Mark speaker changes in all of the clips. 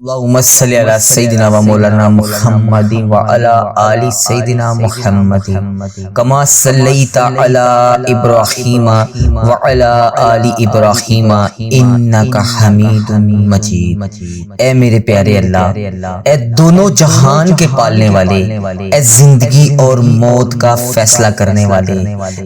Speaker 1: اللہم صلی علی سیدنا و مولانا محمد و علی آل سیدنا محمد کما صلیت علی ابراہیم و علی آل ابراہیم انک حمید مجید۔ اے میرے پیارے اللہ، اے دونوں جہان کے پالنے والے، اے زندگی اور موت کا فیصلہ کرنے والے،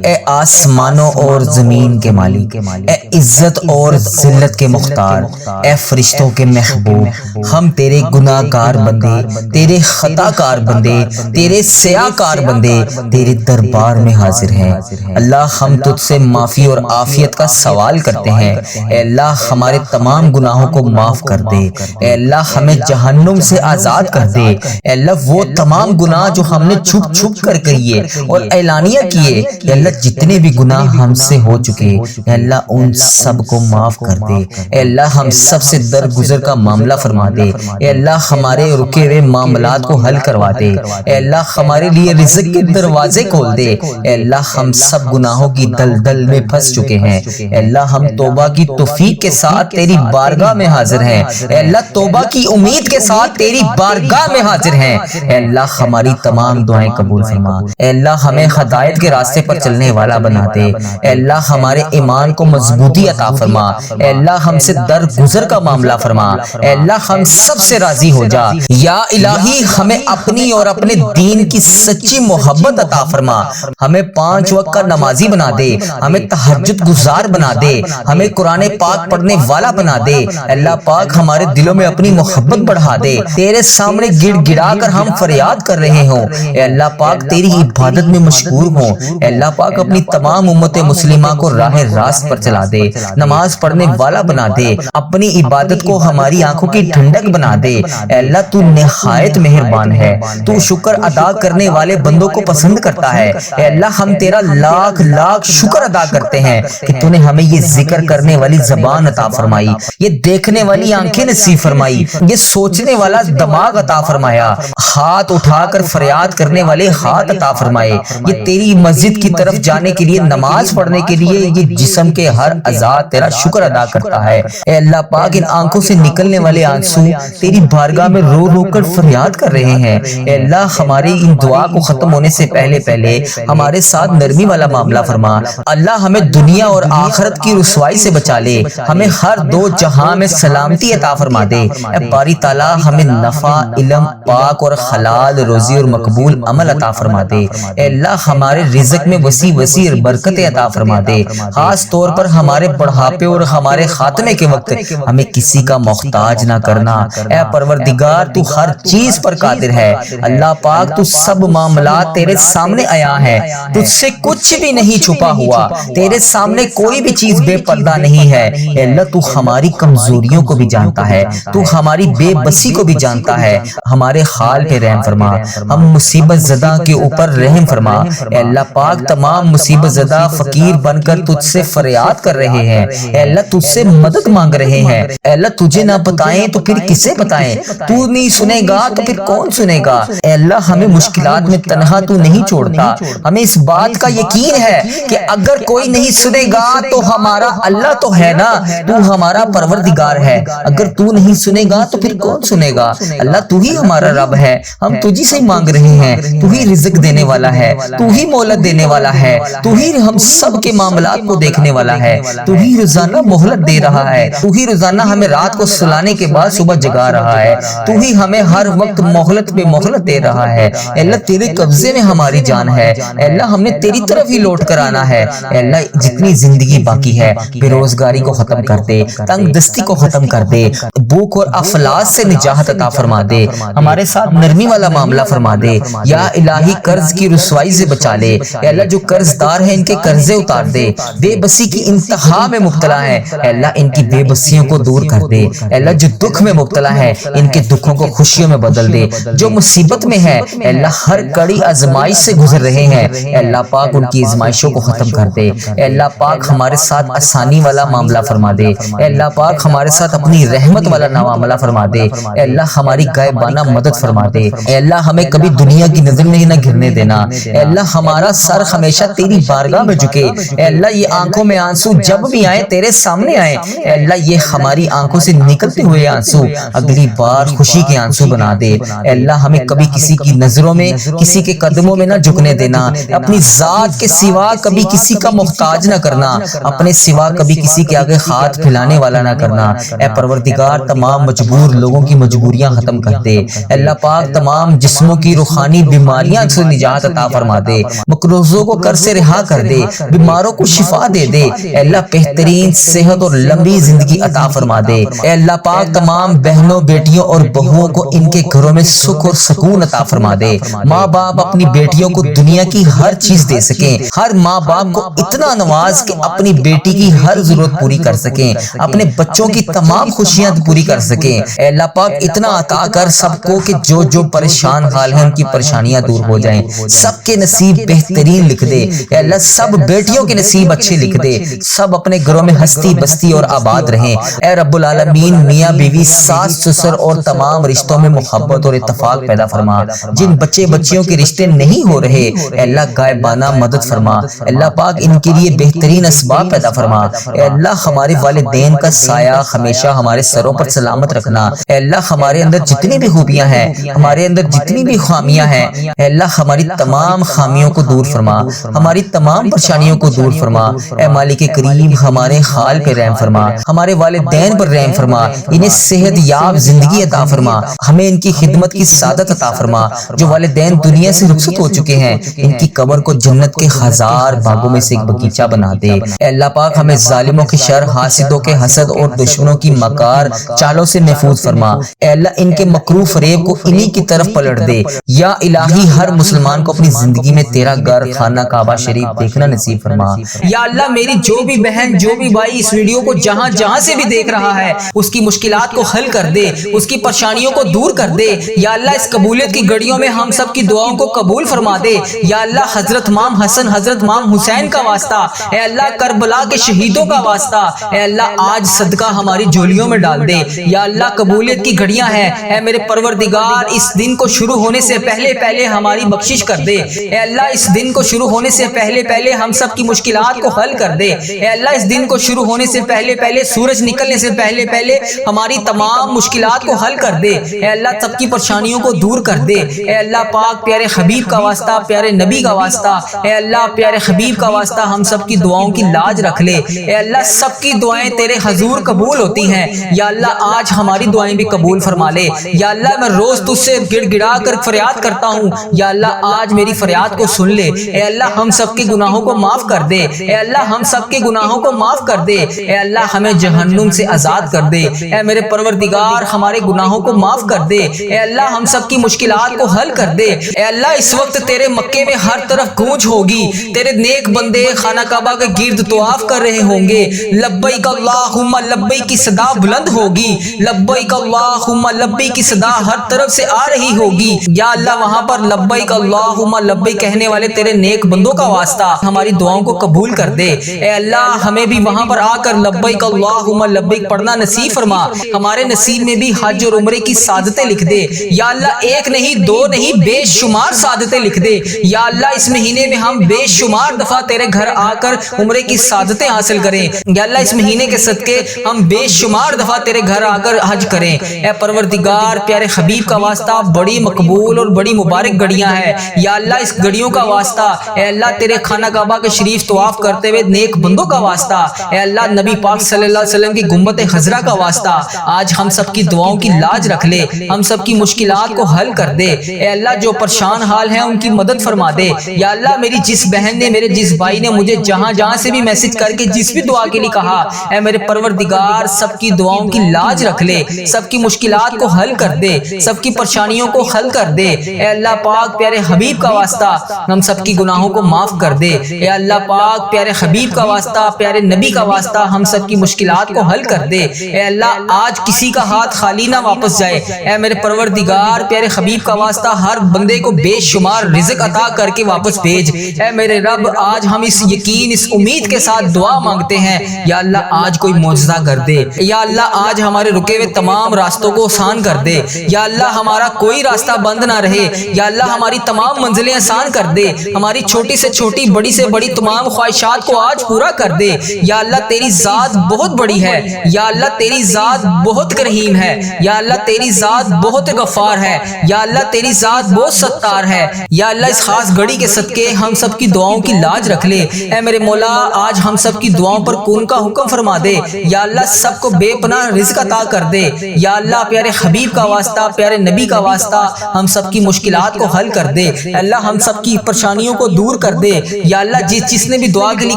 Speaker 1: اے آسمانوں اور زمین کے مالک، اے عزت اور ذلت کے مختار، اے فرشتوں کے محبوب، ہم تیرے گناہ گار بندے، تیرے خطا کار بندے، تیرے سیاہ کار بندے تیرے دربار میں حاضر ہیں۔ اللہ ہم تجھ سے معافی اور عافیت کا سوال کرتے ہیں۔ اے اللہ ہمارے تمام گناہوں کو معاف کر دے۔ اے اللہ ہمیں جہنم سے آزاد کر دے۔ اے اللہ وہ تمام گناہ جو ہم نے چھپ چھپ کر کیے اور اعلانیہ کیے، اے اللہ جتنے بھی گناہ ہم سے ہو چکے، اے اللہ ان سب کو معاف کر دے۔ اے اللہ ہم سب سے درگزر کا معاملہ فرما دے۔ اے اللہ ہمارے رکے ہوئے معاملات کو حل کروا دے۔ اے اللہ ہمارے لیے رزق کے دروازے کھول دے۔ اے اللہ ہم سب گناہوں کی دلدل میں پھنس چکے ہیں۔ اے اللہ ہم توبہ کی توفیق کے ساتھ تیری بارگاہ میں حاضر ہیں۔ اے اللہ توبہ کی امید کے ساتھ تیری بارگاہ میں حاضر ہیں۔ اے اللہ ہماری تمام دعائیں قبول فرما۔ اے اللہ ہمیں ہدایت کے راستے پر چلنے والا بنا دے۔ اے اللہ ہمارے ایمان کو مضبوطی عطا فرما۔ اے اللہ ہم سے درگزر کا معاملہ فرما۔ اے اللہ ہم سب سے راضی ہو جا۔ یا الہی ہمیں اپنی اور اپنے دین کی سچی محبت عطا فرما۔ ہمیں 5 وقت کا نمازی بنا دے، ہمیں تہجد گزار بنا دے، ہمیں قرآن پاک پڑھنے والا بنا دے۔ اللہ پاک ہمارے دلوں میں اپنی محبت بڑھا دے۔ تیرے سامنے گڑ گڑا کر ہم فریاد کر رہے ہوں۔ اے اللہ پاک تیری عبادت میں مشغول ہوں۔ اے اللہ پاک اپنی تمام امت مسلمہ کو راہ راست پر چلا دے، نماز پڑھنے والا بنا دے، اپنی عبادت کو ہماری آنکھوں کی ٹھنڈک بنا دے۔ اے اللہ تو نہایت مہربان ہے، تو شکر ادا کرنے والے بندوں کو پسند کرتا ہے۔ اے اللہ ہم تیرا لاکھ لاکھ شکر ادا کرتے ہیں کہ تو نے ہمیں یہ ذکر کرنے والی زبان عطا فرمائی، یہ دیکھنے والی آنکھیں نصیب فرمائی، یہ سوچنے والا دماغ عطا فرمایا، ہاتھ اٹھا کر فریاد کرنے والے ہاتھ عطا فرمائے، یہ تیری مسجد کی طرف جانے کے لیے، نماز پڑھنے کے لیے یہ جسم کے ہر اعضاء تیرا شکر ادا کرتا ہے۔ اے اللہ پاک ان آنکھوں سے نکلنے والے آنسو تیری بارگاہ میں رو رو کر فریاد کر رہے ہیں۔ اے اللہ ہماری ان دعا کو ختم ہونے سے پہلے ہمارے ساتھ نرمی والا معاملہ فرما۔ اللہ ہمیں دنیا اور آخرت کی رسوائی سے بچا لے، ہمیں ہر دو جہاں میں سلامتی عطا فرما دے۔ اے باری تعالیٰ ہمیں نفع، علم پاک اور حلال روزی اور مقبول عمل عطا فرما دے۔ اے اللہ ہمارے رزق میں وسیع برکتیں عطا فرما دے۔ خاص طور پر ہمارے بڑھاپے اور ہمارے خاتمے کے وقت ہمیں کسی کا محتاج نہ کرنا۔ اے پروردگار تو ہر چیز پر قادر ہے۔ اللہ پاک تو سب معاملات تیرے سامنے آیا ہے، تجھ سے کچھ بھی نہیں چھپا ہوا، تیرے سامنے کوئی بھی چیز بے پردہ نہیں ہے۔ اے اللہ تو ہماری کمزوریوں کو بھی جانتا ہے، تو ہماری بے بسی کو بھی جانتا ہے۔ ہمارے حال پہ رحم فرما، ہم مصیبت زدہ کے اوپر رحم فرما۔ اے اللہ پاک تمام مصیبت زدہ فقیر بن کر تجھ سے فریاد کر رہے ہیں۔ اے اللہ تجھ سے مدد مانگ رہے ہیں۔ اے اللہ تجھے نہ بتائیں تو پھر کسے بتائیں، تو نہیں سنے گا تو پھر کون سنے گا۔ اے اللہ ہمیں مشکلات میں تنہا تو نہیں چھوڑتا، ہمیں اس بات کا یقین ہے کہ اگر کوئی نہیں سنے گا تو ہمارا اللہ تو ہے نا، تو ہمارا پروردگار ہے۔ اگر تو نہیں سنے گا تو پھر کون سنے گا۔ اللہ تو ہی ہمارا رب ہے، ہم تجھی سے مانگ رہے ہیں، تو ہی رزق دینے والا ہے، تو ہی مہلت دینے والا ہے، تو ہی ہم سب کے معاملات کو دیکھنے والا ہے، تو ہی روزانہ مہلت دے رہا ہے، تو ہی روزانہ ہمیں رات کو سلانے کے بعد صبح جگا رہا ہے، تو ہی ہمیں ہر وقت مہلت پہ مہلت دے رہا ہے۔ اے اللہ تیرے قبضے میں ہماری جان ہے۔ اے اللہ ہم نے تیری طرف ہی لوٹ کر آنا ہے۔ اے اللہ جتنی زندگی باقی ہے بے روزگاری کو ختم کر دے، تنگ دستی کو ختم کر دے، بھوک اور افلاس سے نجات عطا فرما دے، ہمارے ساتھ نرمی والا معاملہ فرما دے۔ یا الہی قرض کی رسوائی سے بچا لے۔ اے اللہ جو قرض دار ہیں ان کے قرضے اتار دے، بے بسی کی انتہا میں مبتلا ہے، اے اللہ ان کی بے بسیوں کو دور کر دے۔ اے اللہ جو دکھ میں مبتلا ہے ان کے دکھوں کو خوشیوں میں بدل دے، جو مصیبت میں ہے اے اللہ ہر کڑی آزمائش سے گزر رہے ہیں، اے اللہ پاک ان کی آزمائشوں کو ختم کر دے۔ اے اللہ پاک ہمارے ساتھ آسانی والا معاملہ فرما دے۔ اے اللہ پاک ہمارے ساتھ اپنی رحمت والا معاملہ فرما دے۔ اے اللہ ہماری غائبانہ مدد فرما دے۔ اے اللہ ہمیں کبھی دنیا کی نظر نہیں نہ گرنے دینا۔ اے اللہ ہمارا سر ہمیشہ تیری بارگاہ میں جھکے۔ اے اللہ یہ آنکھوں میں آنسو جب بھی آئے تیرے سامنے آئے، اے اللہ یہ ہماری آنکھوں سے نکلتے ہوئے آنسو اگلی بار خوشی کے آنسو بنا دے۔ اے اللہ ہمیں کبھی کسی کی نظروں میں، کسی کے قدموں میں نہ جھکنے دینا، اپنی ذات کے سوا کبھی کسی کا محتاج نہ کرنا، اپنے سوا کبھی کسی کے آگے ہاتھ پھیلانے والا نہ کرنا۔ اے پروردگار تمام مجبور لوگوں کی مجبوریاں ختم کر دے۔ اے اللہ پاک تمام جسموں کی روحانی بیماریاں سے نجات عطا فرما دے، مقروضوں کو قرض سے رہا کر دے، بیماروں کو شفا دے دے۔ اے اللہ بہترین صحت اور لمبی زندگی عطا فرما دے۔ اے اللہ پاک تمام بہنوں، بیٹیوں اور بہوؤں کو ان کے گھروں میں سکھ اور سکون عطا فرما دے۔ ماں باپ اپنی بیٹیوں کو دنیا کی ہر چیز دے سکیں، ہر ماں باپ کو اتنا نواز کہ اپنی بیٹی کی ہر ضرورت پوری کر سکیں، اپنے بچوں کی تمام خوشیاں پوری کر سکیں۔ اے اللہ پاک اتنا عطا کر سب کو کہ جو پریشان حال ہیں ان کی پریشانیاں دور ہو جائیں، سب کے نصیب بہترین لکھ دے۔ اے اللہ سب بیٹیوں کے نصیب اچھے لکھ دے، سب اپنے گھروں میں ہستی بستی اور آباد رہیں۔ اے رب العالمین میاں بیوی، ساس سسر اور تمام رشتوں میں محبت اور اتفاق پیدا فرما۔ جن بچے بچیوں کے رشتے نہیں ہو رہے اے اللہ غائبانہ مدد فرما۔ اے اللہ پاک ان کے لیے بہترین اسباب پیدا فرما۔ اے اللہ ہمارے والدین کا سایہ ہمیشہ ہمارے سروں پر سلامت رکھنا۔ اے اللہ ہمارے اندر جتنی بھی خوبیاں ہیں، ہمارے اندر جتنی بھی خامیاں ہیں، اے اللہ ہماری تمام خامیوں کو دور فرما، ہماری تمام پریشانیوں کو دور فرما۔ اے مالک کریم ہمارے حال پہ رحم فرما، ہمارے والدین پر رحم فرما، انہیں صحت یاب زندگی عطا فرما، ہمیں ان کی خدمت کی سعادت عطا فرما۔ جو والدین دنیا سے رخصت ہو چکے ہیں ان کی قبر کو جنت کے ہزار باغوں میں سے ایک باغیچہ بنا دے۔ اے اللہ پاک ہمیں ظالموں کے شر، حاسدوں کے حسد اور دشمنوں کی مکار چالوں سے محفوظ فرما۔ اے اللہ ان کے مکروہ فریب کو انہی کی طرف پلٹ دے۔ یا الہی ہر مسلمان کو اپنی زندگی میں تیرا گھر خانہ کعبہ شریف دیکھنا نصیب فرما۔
Speaker 2: یا اللہ میری جو بھی بہن، جو بھی بھائی اس ویڈیو کو جہاں جہاں سے بھی دیکھ رہا ہے اس کی مشکلات کو حل کر دے، اس کی پریشانیوں کو دور کر دے۔ یا اللہ اس قبولیت کی گھڑیوں میں ہم سب کی دعاؤں کو قبول فرما دے۔ یا اللہ حضرت امام حسن، حضرت امام حسین کا واسطہ، اے اللہ کربلا کے شہیدوں کا واسطہ، اے اللہ آج صدقہ ہماری جھولیوں میں ڈال دے۔ یا اللہ قبولیت کی گھڑیاں ہیں، اے میرے پروردگار اس دن کو شروع ہونے سے پہلے پہلے ہماری بخشش کر دے۔ اے اللہ اس دن کو شروع ہونے سے پہلے پہلے ہم سب کی مشکلات کو حل کر دے۔ اے اللہ اس دن کو شروع ہونے سے پہلے پہلے، سورج نکلنے سے پہلے پہلے ہماری تمام مشکلات کو حل کر دے۔ اے اللہ سب کی پریشانیوں کو دور کر دے۔ اے اللہ پاک پیارے حبیب کا واسطہ، پیارے نبی کا واسطہ، اے اللہ پیارے حبیب کا واسطہ ہم سب کی دعاؤں کی لاج رکھ لے۔ اے اللہ سب کی دعائیں تیرے حضور قبول ہوتی ہیں۔ یا اللہ آج ہماری دعائیں بھی قبول فرما لے۔ یا اللہ میں روز تجھ سے گڑ گڑا کر فریاد کرتا ہوں، یا اللہ آج میری فریاد کو سن لے۔ اے اللہ ہم سب کے گناہوں کو معاف کر دے۔ اے اللہ ہم سب کے گناہوں کو معاف کر دے۔ اے اللہ ہمیں جہنم سے آزاد کر دے۔ اے میرے پروردگار ہمارے گناہوں کو معاف کر دے۔ اے اللہ ہم سب کی مشکلات کو حل کر دے۔ اے اللہ اس وقت تیرے مکے میں ہر طرف گونج ہوگی، تیرے نیک بندے خانہ کعبہ کے گرد طواف کر رہے ہوں گے۔ لبیک اللہم لبیک کی صدا بلند ہوگی، لبیک اللہم لبیک کی صدا ہر طرف سے آ رہی ہوگی۔ یا اللہ وہاں پر لبیک اللہم لبیک کہنے والے تیرے نیک بندوں کا واسطہ ہماری دعاؤں کو قبول کر دے۔ اے اللہ ہمیں بھی وہاں پر آ کر لبیک اللہم لبیک پڑھنا نصیب فرما، ہمارے نصیب میں بھی حج اور عمرے کی سعادتیں لکھ دے۔ یا اللہ ایک نہیں، دو نہیں، بے شمار سعادتیں لکھ دے۔ یا اللہ اس مہینے میں ہم بے شمار دفعہ تیرے گھر آ کر عمرے کی سعادتیں حاصل کریں۔ یا اللہ اس مہینے کے صدقے ہم بے شمار دفعہ تیرے گھر آ کر حج کریں۔ اے پروردگار پیارے حبیب کا واسطہ بڑی مقبول اور بڑی مبارک گھڑیاں ہیں۔ یا اللہ اس گھڑیوں کا واسطہ، اے اللہ تیرے خانہ کعبہ کے شریف طواف کرتے ہوئے نیک بندوں کا واسطہ، اے اللہ نبی پاک صلی اللہ علیہ وسلم کی گنبد خضرا کا واسطہ آج ہم سب کی دعاؤں کی لاج رکھ لے، ہم سب کی مشکلات کو حل کر دے۔ اے اللہ جو پریشان حال ہیں ان کی مدد فرما دے۔ یا اللہ میری جس بہن نے، میرے جس بھائی نے مجھے جہاں جہاں سے بھی میسج کر کے جس بھی دعا کے لیے کہا، اے میرے پروردگار سب کی دعاؤں کی لاج رکھ لے، سب کی مشکلات کو حل کر دے، سب کی پریشانیوں کو حل کر دے۔ اے اللہ پاک پیارے حبیب کا واسطہ ہم سب کی گناہوں کو معاف کر دے۔ اے اللہ پاک پیارے حبیب کا واسطہ، پیارے نبی کا واسطہ ہم سب کی مشکلات کو حل کر دے۔ اے اللہ آج کسی کا ہاتھ خالی نہ واپس جائے۔ اے میرے پروردگار پیارے حبیب کا واسطہ ہر بندے کو بے شمار رزق عطا کر کے واپس بھیج۔ اے میرے رب آج ہم اس یقین، اس امید کے ساتھ دعا مانگتے ہیں، یا اللہ آج کوئی معجزہ کر دے۔ یا اللہ آج ہمارے رکے ہوئے تمام راستوں کو آسان کر دے۔ یا اللہ ہمارا کوئی راستہ بند نہ رہے۔ یا اللہ ہماری تمام منزلیں آسان کر دے، ہماری چھوٹی سے چھوٹی، بڑی سے بڑی تمام خواہشات کو آج پورا کر دے۔ یا اللہ تیری ذات بہت بڑی ہے، یا اللہ تیری ذات بہت بہت رحیم ہے، یا اللہ تیری ذات بہت غفار ہے، یا اللہ تیری ذات بہت ستار ہے، یا اللہ اس خاص گھڑی کے صدقے ہم سب کی دعاؤں کی لاج رکھ لے۔ اے میرے مولا آج ہم سب کی دعاؤں پر کون کا حکم فرما دے، یا اللہ سب کو بے پناہ رزق عطا کر دے، یا اللہ پیارے حبیب کا واسطہ، پیارے نبی کا واسطہ ہم سب کی مشکلات کو حل کر دے، اللہ ہم سب کی پریشانیوں کو دور کر دے، یا اللہ جس نے بھی دعا کے لیے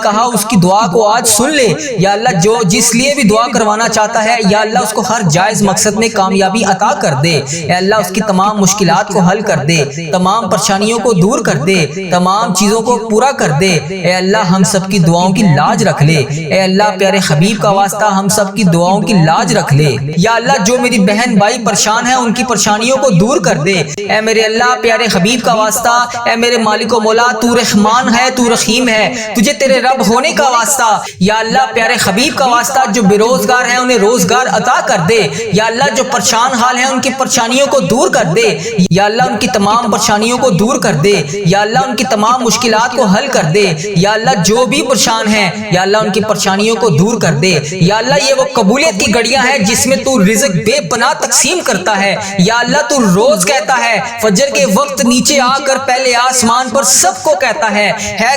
Speaker 2: کہا اس کی دعا کو آج سن لے، یا اللہ جو جس لیے بھی دعا کروانا چاہتا ہے یا اللہ اس کو ہر جائز مقصد میں کامیابی عطا کر دے، اے اللہ اس کی تمام مشکلات کو حل کر دے، تمام پریشانیوں کو دور کر دے، تمام چیزوں کو پورا کر دے، اے اللہ ہم سب کی دعاؤں کی لاج رکھ لے، اے اللہ پیارے حبیب کا واسطہ ہم سب کی دعاؤں کی لاج رکھ لے، یا اللہ جو میری بہن بھائی پریشان ہیں ان کی پریشانیوں کو دور کر دے، اے میرے اللہ پیارے حبیب کا واسطہ، اے میرے مالک و مولا تو رحمان ہے، تو رحیم ہے، تجھے تیرے رب ہونے کا واسطہ، یا اللہ پیارے حبیب کا واسطہ جو بے روزگار ہیں انہیں روزگار عطا کر دے، یا اللہ جو پریشان حال ہیں ان کی پریشانیوں کو دور کر دے، یا اللہ ان کی تمام پریشانیوں کو دور کر دے، یا اللہ ان کی تمام مشکلات کو حل کر دے، یا اللہ جو بھی پریشان ہیں یا اللہ ان کی پریشانیوں کو دور کر دے، یا اللہ یہ وہ قبولیت کی گھڑیاں ہیں جس میں تو رزق بے پناہ تقسیم کرتا ہے، یا اللہ تو روز کہتا ہے فجر کے وقت نیچے آ کر پہلے آسمان پر سب کو کہتا ہے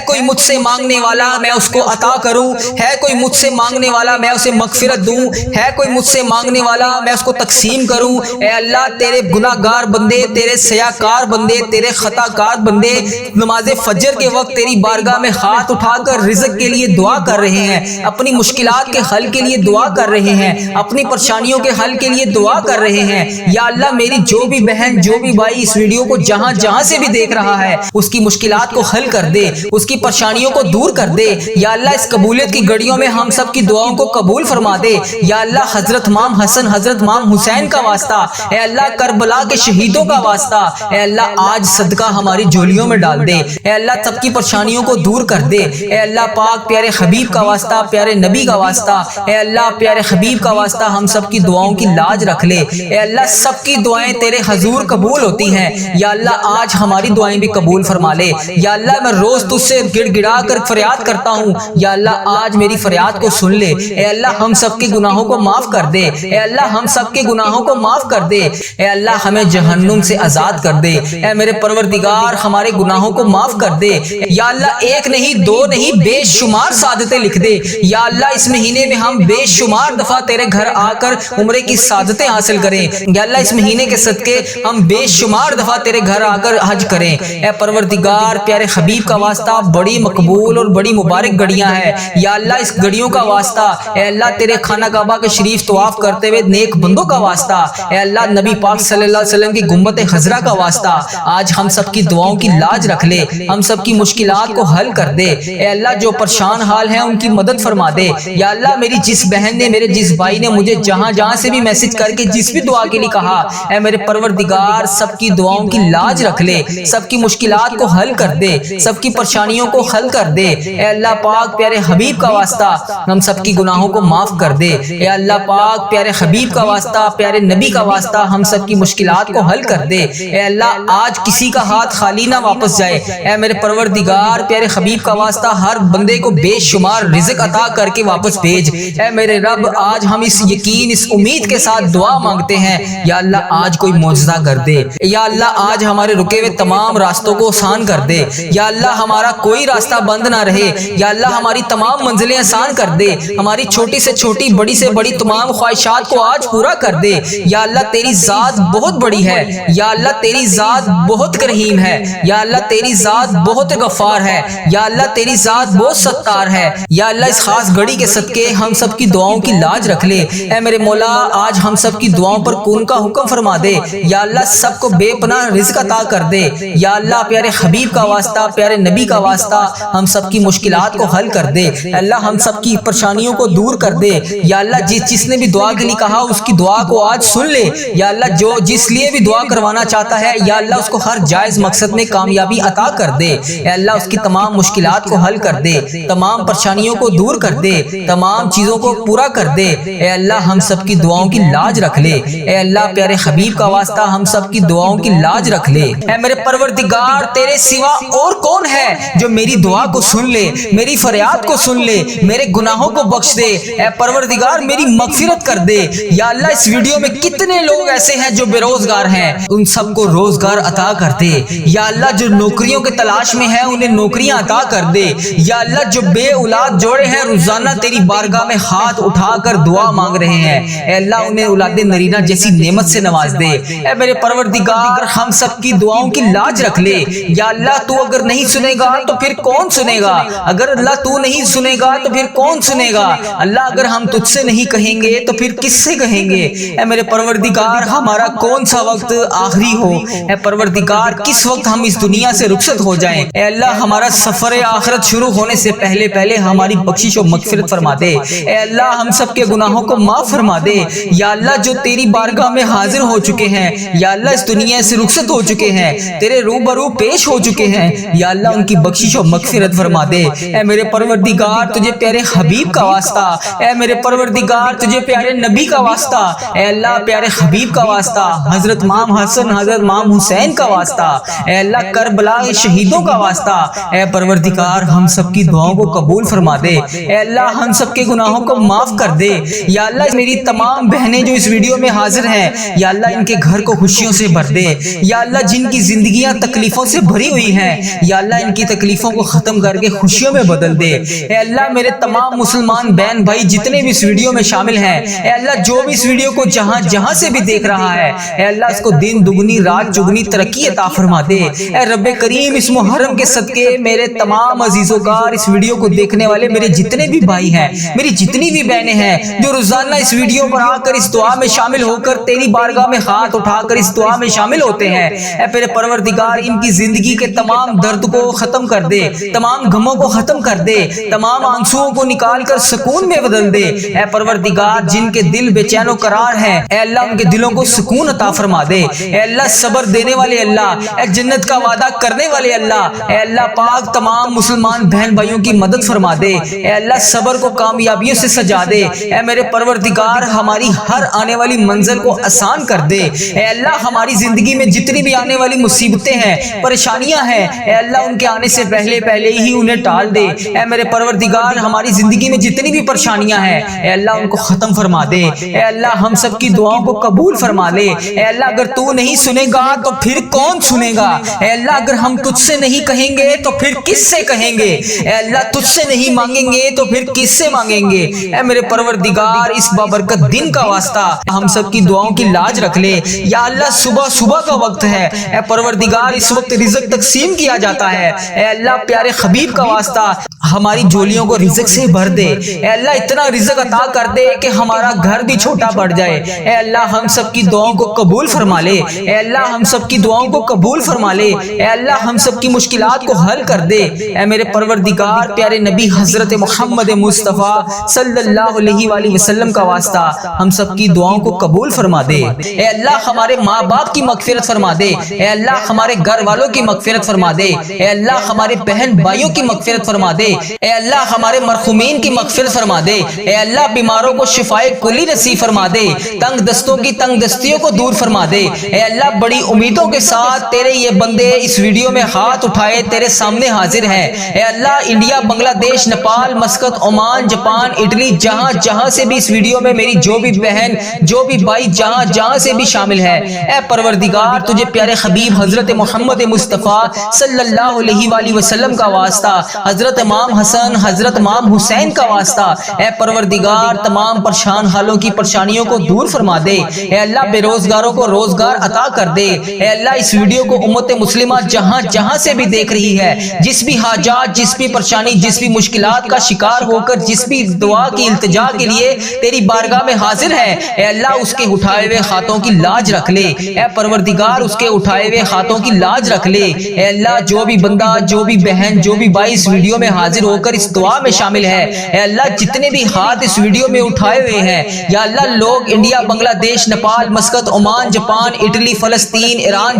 Speaker 2: کوئی مجھ سے مانگنے والا میں اس کو عطا کروں، ہے کوئی مجھ سے مانگنے والا میں اسے مغفرت دوں، ہے کوئی مجھ سے مانگنے والا میں اس کو تقسیم کروں، اے اللہ تیرے گناہگار بندے، تیرے سیاکار بندے، تیرے خطا کار بندے نماز فجر کے وقت تیری بارگاہ میں ہاتھ اٹھا کر رزق کے لیے دعا کر رہے ہیں، اپنی مشکلات کے حل کے لیے دعا کر رہے ہیں، اپنی پریشانیوں کے حل کے لیے دعا کر رہے ہیں، یا اللہ میری جو بھی بہن جو بھی بھائی اس ویڈیو کو جہاں جہاں سے بھی دیکھ رہا ہے اس کی مشکلات کو حل کر دے، اس کی پریشانیوں کو دور کر دے، یا اللہ اس قبولیت کی گھڑیوں میں ہم سب کی دعاؤں کو قبول فرما دے، یا اللہ حضرت امام حسن حضرت امام حسین کا واسطہ، اے اللہ کربلا کے شہیدوں کا واسطہ، اے اللہ آج صدقہ ہماری جھولیوں میں ڈال دے، اے اللہ سب کی پریشانیوں کو دور کر دے، اے اللہ پاک پیارے حبیب کا واسطہ، پیارے نبی کا واسطہ، اے اللہ پیارے حبیب کا واسطہ ہم سب کی دعاؤں کی لاج رکھ لے، اے اللہ سب کی دعائیں تیرے حضور قبول ہوتی ہیں، یا اللہ آج ہماری دعائیں بھی قبول فرما لے، یا اللہ میں روز تجھ سے گڑ گڑا کر فریاد کرتا ہوں، یا اللہ آج میری فریاد کو سن لے، اے اللہ ہم سب کے گناہوں کو معاف کر دے، اے اللہ ہم سب کے گناہوں کو معاف کر دے، اے اللہ ہمیں جہنم سے آزاد کر دے، اے میرے پروردگار ہمارے گناہوں کو معاف کر دے، یا اللہ ایک نہیں دو نہیں بے شمار سعادتیں لکھ دے، یا اللہ اس مہینے میں ہم بے شمار دفعہ تیرے گھر آ کر عمرے کی سعادتیں حاصل کریں، یا اللہ اس مہینے کے صدقے ہم بے شمار دفعہ تیرے گھر آ کر حج کریں، اے پروردگار پیارے حبیب کا واسطہ بڑی مقبول اور بڑی مبارک گھڑیاں ہیں، یا اللہ اس گھڑیوں کا واسطہ، اے اللہ تیرے خانہ کعبہ کے شریف طواف کرتے ہوئے نیک بندوں کا واسطہ، اے اللہ نبی پاک صلی اللہ علیہ وسلم کی گنبد خضرا کا واسطہ آج ہم سب کی دعاؤں کی لاج رکھ لے، ہم سب کی مشکلات کو حل کر دے، اے اللہ جو پریشان حال ہیں ان کی مدد فرما دے، یا اللہ میری جس بہن نے میرے جس بھائی نے مجھے جہاں جہاں سے بھی میسج کر کے جس بھی دعا کے لیے کہا، اے میرے پروردگار سب کی دعاؤں کی لاج رکھ لے، سب کی مشکلات کو حل کر دے، سب کی پریشانیوں کو حل کر دے، اے اللہ پاک پیارے حبیب کا واسطہ ہم سب کی گناہوں کو معاف کر دے، اے اللہ پاک پیارے حبیب کا واسطہ، پیارے نبی کا واسطہ ہم سب کی مشکلات کو حل کر دے، اے اللہ آج کسی کا ہاتھ خالی نہ واپس جائے، اے میرے پروردگار پیارے حبیب کا واسطہ ہر بندے کو بے شمار رزق عطا کر کے واپس بھیج، اے میرے رب آج ہم اس یقین اس امید کے ساتھ دعا مانگتے ہیں، یا اللہ آج کوئی معجزہ کر دے، یا اللہ آج ہمارے رکے ہوئے تمام راستوں کو آسان کر دے، یا اللہ ہمارا کوئی راستہ بند نہ رہے، یا اللہ ہماری تمام منزلیں آسان کر دے، ہماری چھوٹی سے چھوٹی بڑی سے بڑی تمام خواہشات کو آج پورا کر دے، یا اللہ تیری ذات بہت بڑی ہے، یا اللہ تیری ذات بہت رحیم ہے، یا اللہ تیری ذات بہت غفار ہے، یا اللہ تیری ذات بہت ستار ہے، یا اللہ اس خاص گھڑی کے صدقے ہم سب کی دعاؤں کی لاج رکھ لے، اے میرے مولا آج ہم سب کی دعاؤں پر کون کا حکم فرما دے، یا اللہ سب کو بے پناہ رزق عطا کر دے، یا اللہ پیارے حبیب کا واسطہ، پیارے نبی کا واسطہ ہم سب کی مشکلات کو حل کر دے، اللہ ہم سب کی پریشانیوں کو دور کر دے، یا اللہ جس نے بھی دعا کے لیے کہا اس کی دعا کو آج سن لے، یا اللہ جو جس لیے بھی دعا کروانا چاہتا ہے یا اللہ اس کو ہر جائز مقصد میں کامیابی عطا کر دے، اے اللہ اس کی تمام مشکلات کو حل کر دے، تمام پریشانیوں کو دور کر دے، تمام چیزوں کو پورا کر دے، اے اللہ ہم سب کی دعاؤں کی لاج رکھ لے، اے اللہ پیارے حبیب کا واسطہ ہم سب کی دعاؤں کی لاج رکھ لے، اے میرے پروردگار تیرے سوا اور کون ہے جو میری دعا کو سن لے، میری فریاد کو سن لے، میرے گناہوں کو بخش دے، اے پروردگار میری مغفرت کر دے، یا اللہ اس ویڈیو میں کتنے لوگ ایسے ہیں جو بے روزگار ہیں، ان سب کو روزگار عطا کر دے۔ یا اللہ جو نوکریوں کے تلاش میں ہیں انہیں نوکریاں عطا کر دے۔ یا اللہ جو بے اولاد جوڑے ہیں روزانہ تیری بارگاہ میں ہاتھ اٹھا کر دعا مانگ رہے ہیں، اے اللہ انہیں اولاد نرینہ جیسی نعمت سے نواز دے۔ اے میرے پروردگار ہم سب کی دعاؤں کی لاج رکھ لے۔ یا اللہ تو اگر نہیں سنے گا تو پھر کون سنے گا؟ اگر اللہ تو نہیں سنے گا تو پھر کون سنے گا؟ اللہ اگر ہم تجھ سے نہیں کہیں گے تو پھر کس سے کہیں گے؟ اے میرے پروردگار ہمارا کون سا وقت آخری ہو؟ اے پروردگار کس وقت ہم اس دنیا سے رخصت ہو جائیں؟ اے اللہ ہمارا سفر آخرت شروع ہونے سے پہلے ہماری بخشش و مغفرت فرما دے۔ اے اللہ ہم سب کے گناہوں کو معاف فرما دے۔ یا اللہ جو تیری بارگاہ میں حاضر ہو چکے ہیں، یا اللہ اس دنیا سے رخصت ہو چکے ہیں، تیرے روبرو پیش ہو چکے ہیں، یا اللہ ان کی بخشش و مغفرت فرما دے۔ اے میرے پروردگار تجھے پیارے حبیب کا واسطہ، اے میرے پروردگار تجھے پیارے نبی کا واسطہ، اے اللہ پیارے حبیب کا واسطہ، حضرت امام حسن حضرت امام حسین کا واسطہ، اے اللہ کربلا کے شہیدوں کا واسطہ، اے پروردگار ہم سب کی دعاؤں کو قبول فرما دے۔ اے اللہ ہم سب کے گناہوں کو معاف کر دے۔ یا اللہ میری تمام بہنیں جو اس ویڈیو میں حاضر ہیں، یا اللہ ان کے گھر کو خوشیوں سے بھر دے۔ یا اللہ جن کی زندگیاں تکلیفوں سے بھری ہوئی ہیں، یا اللہ ان کی تکلیفوں کو ختم کر کے خوشیوں میں بدل دے۔ اے اللہ میرے تمام مسلمان بہن بھائی جتنے بھی اس ویڈیو میں شامل ہیں، اے اللہ جو بھی اس ویڈیو کو جہاں سے بھی دیکھ رہا ہے، اے اللہ اس کو دن دگنی رات چگنی ترقی عطا فرما دے۔ اے رب کریم اس محرم کے صدقے میرے تمام عزیزوں کا اس ویڈیو کو دیکھنے والے میرے جتنے بھی بھائی ہیں، میری جتنی بھی بہنیں ہیں جو روزانہ اس ویڈیو پر آ کر اس دعا میں شامل ہو کر تیری بارگاہ میں ہاتھ اٹھا کر اس دعا میں شامل ہوتے ہیں، اے میرے پروردگار ان کی زندگی کے تمام درد کو ختم کر دے، تمام غموں کو ختم کر دے، تمام آنسوؤں کو نکال کر سکون میں بدل دے۔ اے پروردگار جن کے دل بے چین و قرار ہیں، اے اللہ ان کے دلوں کو سکون عطا فرما دے۔ اے اللہ صبر دینے والے اللہ، اے جنت کا وعدہ کرنے والے اللہ، اے اللہ پاک تمام مسلمان بہن بھائیوں کی مدد فرما دے۔ اے اللہ صبر کو کامیابیوں سے سجا دے۔ اے میرے پروردگار ہماری ہر آنے والی منزل کو آسان کر دے۔ اے اللہ ہماری زندگی میں جتنی بھی آنے والی مصیبتیں ہیں، پریشانیاں ہیں، اے اللہ ان کے آنے سے پہلے ہی انہیں ٹال دے۔ اے میرے پروردگار ہماری زندگی میں جتنی بھی پریشانیاں ہیں، اے اللہ ان کو ختم فرما دے۔ اے اللہ ہم سب کی دعاؤں کو قبول فرما لے۔ اے اللہ اگر تو نہیں سنے گا تو پھر کون سنے گا؟ اے اللہ اگر ہم تجھ سے نہیں کہیں گے تو پھر کس سے کہیں گے؟ اے اللہ تجھ سے نہیں مانگیں گے تو پھر کس سے مانگیں گے؟ اے میرے پروردگار اس بابرکت دن کا واسطہ ہم سب کی دعاؤں کی لاج رکھ لے۔ یا اللہ صبح کا وقت ہے، اے پروردگار اس وقت رزق تقسیم کیا جاتا ہے، اے اللہ پیارے حبیب کا واسطہ ہماری جولیوں کو رزق سے بھر دے۔ اے اللہ اتنا رزق عطا کر دے کہ ہمارا گھر بھی چھوٹا پڑ جائے۔ اے اللہ ہم سب کی دعاؤں کو قبول فرما لے۔ اے اللہ ہم سب کی دعاؤں کو قبول فرما لے۔ اے اللہ ہم سب کی مشکلات کو حل کر دے۔ اے میرے پروردگار پیارے نبی حضرت محمد مصطفیٰ صلی اللہ علیہ وآلہ وسلم کا واسطہ ہم سب کی دعاؤں کو قبول فرما دے۔ اے اللہ ہمارے ماں باپ کی مغفرت فرما دے۔ اے اللہ ہمارے گھر والوں کی مغفرت فرما دے۔ اے اللہ ہمارے بہن بھائیوں کی مغفرت فرما دے۔ اے اللہ ہمارے مرحومین کی مغفرت فرما دے۔ اے اللہ بیماروں کو شفائے کلی نصیب فرما دے۔ تنگ دستوں کی تنگ دستیوں کو دور فرما دے۔ اے اللہ بڑی امیدوں کے ساتھ تیرے یہ بندے اس ویڈیو میں ہاتھ اٹھائے تیرے سامنے حاضر ہیں۔ اے اللہ انڈیا، بنگلہ دیش، Nepal, Muscat, Oman, Japan, Italy, جہاں سے بھی اس ویڈیو میں میری جو بھی بہن جو بھی بھائی جہاں سے بھی شامل ہے، اے پروردگار تجھے پیارے حبیب حضرت محمد مصطفیٰ صلی اللہ علیہ وآلہ وسلم کا واسطہ، حضرت امام حسن حضرت امام حسین کا واسطہ، اے پروردگار تمام پریشان حالوں کی پریشانیوں کو دور فرما دے۔ اے اللہ بے روزگاروں کو روزگار عطا کر دے۔ اے اللہ اس ویڈیو کو امت مسلمہ جہاں سے بھی دیکھ رہی ہے، جس بھی حاجات، جس بھی پریشانی، جس بھی مشکلات کا شکار ہو کر جس بھی دعا کی التجا کے لیے تیری بارگاہ میں حاضر ہے، اے اللہ اس کے اٹھائے ہوئے ہاتھوں کی لاج رکھ لے۔ اے پروردگار اس کے اٹھائے ہوئے ہاتھوں کی لاج رکھ لے۔ اے اللہ جو بھی بندہ، جو بھی بہن، جو بھی بھائی اس ویڈیو میں حاضر ہو کر اس دعا میں شامل ہے، اے اللہ جتنے بھی ہاتھ اس ویڈیو میں اٹھائے ہوئے ہیں، یا اللہ لوگ انڈیا، بنگلہ دیش، Nepal, Muscat, Oman, Japan, Italy, فلسطین، ایران،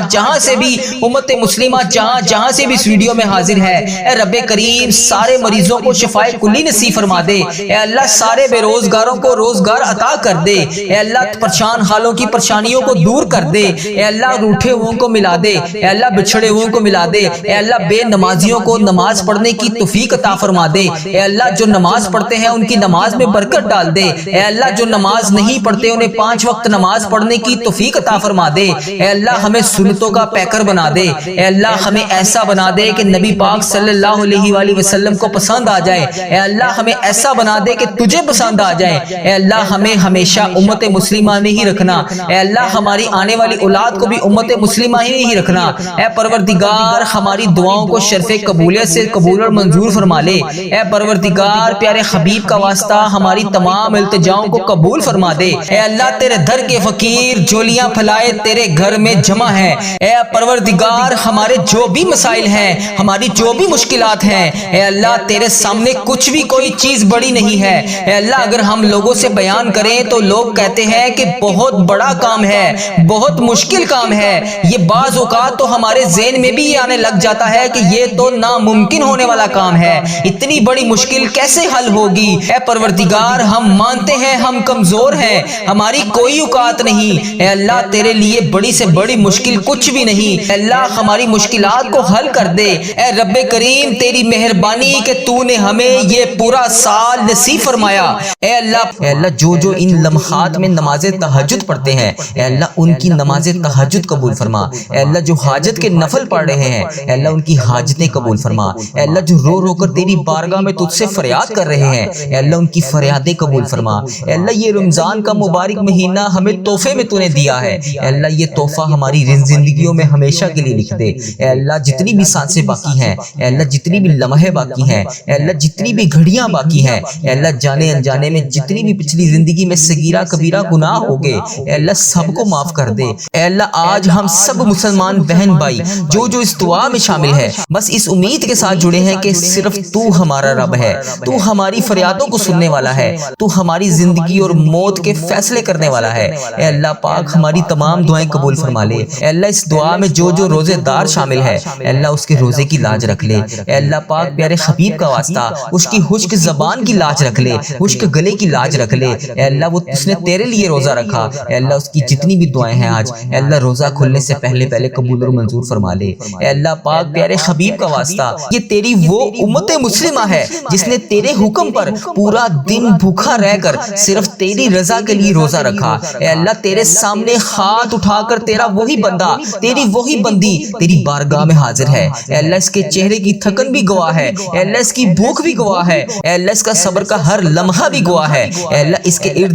Speaker 2: جہاں سے بھی امت مسلمہ جہاں سے بھی اس ویڈیو میں حاضر ہے، اے رب کریم سارے مریضوں کو شفائے کلی نصیب فرما دے۔ اے اللہ سارے بے روزگاروں کو روزگار عطا کر دے۔ اے اللہ پریشان حالوں کی پریشانیوں کو دور کر دے۔ اے اللہ روٹھے ہوئوں کو ملا دے۔ اے اللہ بچھڑے ہوئوں کو ملا دے۔ اے اللہ بے نمازیوں کو نماز پڑھنے کی توفیق عطا فرما دے۔ اے اللہ جو نماز پڑھتے ہیں ان کی نماز میں برکت ڈال دے۔ اے اے اللہ جو نماز نہیں پڑھتے انہیں 5 وقت نماز پڑھنے کی توفیق عطا فرما دے، اے اللہ ہمیں سنتوں کا پیکر بنا دے، اے اللہ ہمیں ایسا بنا دے کہ نبی پاک صلی اللہ علیہ وآلہ وسلم کو پسند آ جائے، اے اللہ ہمیں ایسا بنا دے کہ تجھے پسند آ جائے، اے اللہ ہمیں ہمیشہ امت مسلمہ میں ہی رکھنا، اے اللہ ہماری آنے والی اولاد کو بھی امت مسلمہ ہی رکھنا، اے پروردگار ہماری دعاؤں کو شرف قبولیت سے قبول اور منظور فرما لے، اے پروردگار پیارے حبیب کا واسطہ ہماری تمام التجاؤں کو قبول فرما دے، اے اللہ تیرے در کے فقیر جولیاں پھلائے تیرے گھر میں جمع ہیں، اے پروردگار ہمارے جو بھی مسائل ہیں، ہماری جو بھی مشکلات ہیں، اے اللہ تیرے سامنے کچھ بھی کوئی چیز بڑی نہیں ہے، اے اللہ اگر ہم لوگوں سے بیان کریں تو لوگ کہتے ہیں کہ بہت بڑا کام ہے، بہت مشکل کام ہے، یہ بعض اوقات تو ہمارے ذہن میں بھی یہ آنے لگ جاتا ہے کہ یہ تو ناممکن ہونے والا کام ہے، اتنی بڑی مشکل کیسے حل ہوگی؟ اے پروردگار ہم مانتے ہیں ہم کمزور ہیں، ہماری کوئی اوقات نہیں، اے اللہ تیرے لیے بڑی سے بڑی مشکل کچھ بھی نہیں، اے اللہ ہماری مشکلات کو حل کر دے، اے رب کریم تیری مہربانی کہ تو نے ہمیں یہ پورا سال نصیب فرمایا، اے اللہ جو ان لمحات میں نماز تہجد پڑھتے ہیں، اے اللہ ان کی نماز تہجد قبول فرما، اے اللہ جو حاجت کے نفل پڑھ رہے ہیں، اے اللہ ان کی حاجتیں قبول فرما، اے اللہ جو رو رو کر تیری بارگاہ میں تجھ سے فریاد کر رہے ہیں، اے اللہ ان کی فریادیں قبول فرما، اے اللہ یہ رمضان کا مبارک مہینہ ہمیں تحفے میں تو نے دیا ہے، اے اللہ یہ تحفہ ہماری زندگیوں میں ہمیشہ کے لیے لکھ دے، اے اللہ جتنی بھی سانسیں باقی ہیں، اے اللہ جتنی بھی لمحے باقی ہیں، اے اللہ جتنی بھی گھڑیاں باقی ہیں، اے اللہ جانے انجانے میں جتنی بھی پچھلی زندگی میں صغیرہ کبیرہ گناہ ہو گئے، اے اللہ سب کو معاف کر دے، اے اللہ آج ہم سب مسلمان بہن بھائی جو اس دعا میں شامل ہے بس اس امید کے ساتھ جڑے ہیں کہ صرف تو ہمارا رب ہے، تو ہماری فریادوں کو سننے والا ہے، تو ہماری زندگی اور موت کے فیصلے کرنے والا ہے، اے اللہ پاک ہماری تمام دعائیں قبول فرما لے، اے اللہ اس دعا میں جو روزے دار شامل ہے، اے اللہ اس کے روزے کی لاج رکھ لے، اے اللہ پاک پیارے حبیب کا واسطہ اس کی خشک زبان کی لاج رکھ لے، خشک گلے کی لاج رکھ لے، اے اللہ وہ اس نے تیرے لیے روزہ رکھا، اے اللہ اس کی جتنی بھی دعائیں ہیں آج، اے اللہ روزہ کھلنے سے پہلے قبول اور منظور فرما لے، اے اللہ پاک پیارے حبیب کا واسطہ یہ تیری وہ امت مسلمہ ہے جس نے تیرے حکم پر پورا دن بھوکا رہ کر صرف تیری رضا کے لیے روزہ رکھا، اے اللہ تیرے سامنے ہاتھ اٹھا کر تیرا وہی بندہ تیری وہی بندی تیری بارگاہ میں حاضر ہے، اے اللہ اس کے چہرے کی تھکن بھی گواہ ہے، اے اللہ اس کی بھوک بھی گواہ ہے، اے اللہ اس کا صبر کا ہر لمحہ بھی گواہ ہے، اے اللہ اس کے ارد